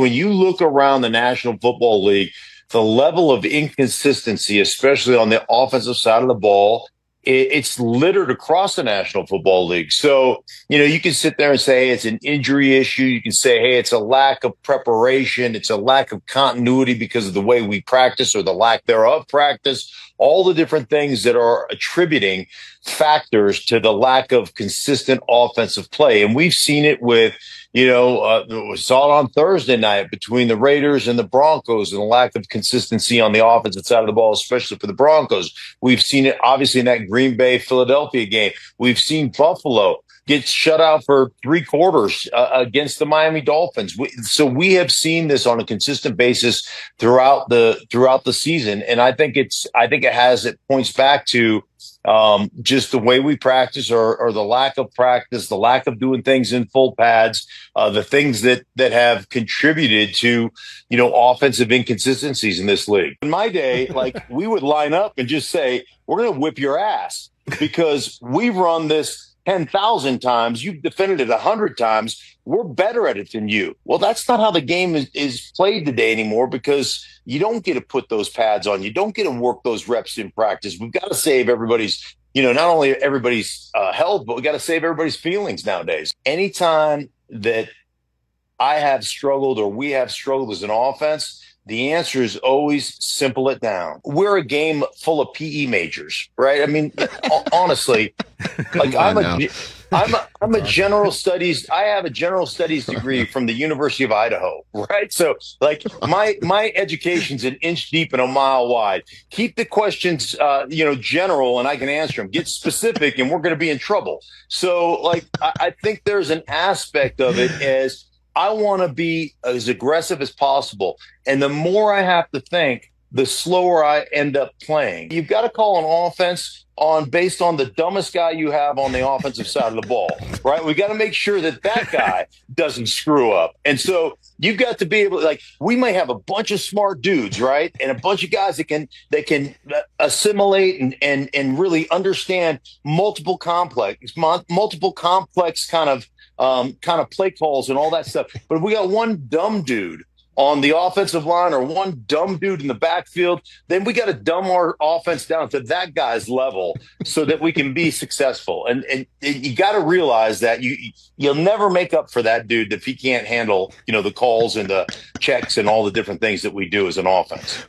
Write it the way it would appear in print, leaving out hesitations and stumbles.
When you look around the National Football League, the level of inconsistency, especially on the offensive side of the ball, it's littered across the National Football League. So, you can sit there and say hey, it's an injury issue. You can say, hey, it's a lack of preparation. It's a lack of continuity because of the way we practice or the lack thereof practice. All the different things that are attributing factors to the lack of consistent offensive play. And we've seen it with we saw it on Thursday night between the Raiders and the Broncos and the lack of consistency on the offensive side of the ball, especially for the Broncos. We've seen it obviously in that Green Bay-Philadelphia game. We've seen Buffalo get shut out for 3 quarters against the Miami Dolphins. So we have seen this on a consistent basis throughout the season, and I think it points back to just the way we practice or the lack of practice, the lack of doing things in full pads, the things that have contributed to, offensive inconsistencies in this league. In my day, we would line up and just say, we're going to whip your ass because we've run this 10,000 times. You've defended it 100 times. We're better at it than you. Well, that's not how the game is played today anymore because you don't get to put those pads on. You don't get to work those reps in practice. We've got to save everybody's, not only everybody's health, but we got to save everybody's feelings nowadays. Anytime that I have struggled or we have struggled as an offense, the answer is always simple it down. We're a game full of PE majors, right? I mean, honestly, I'm a general studies. I have a general studies degree from the University of Idaho, right? So my education's an inch deep and a mile wide. Keep the questions, general, and I can answer them. Get specific, and we're going to be in trouble. So, I think there's an aspect of it as I want to be as aggressive as possible. And the more I have to think, the slower I end up playing. You've got to call an offense based on the dumbest guy you have on the offensive side of the ball, right? We got to make sure that guy doesn't screw up. And so you've got to be able to, we may have a bunch of smart dudes, right? And a bunch of guys that can assimilate and really understand multiple complex kind of play calls and all that stuff. But if we got one dumb dude on the offensive line or one dumb dude in the backfield, then we got to dumb our offense down to that guy's level so that we can be successful. And you got to realize that you'll never make up for that dude if he can't handle, the calls and the checks and all the different things that we do as an offense.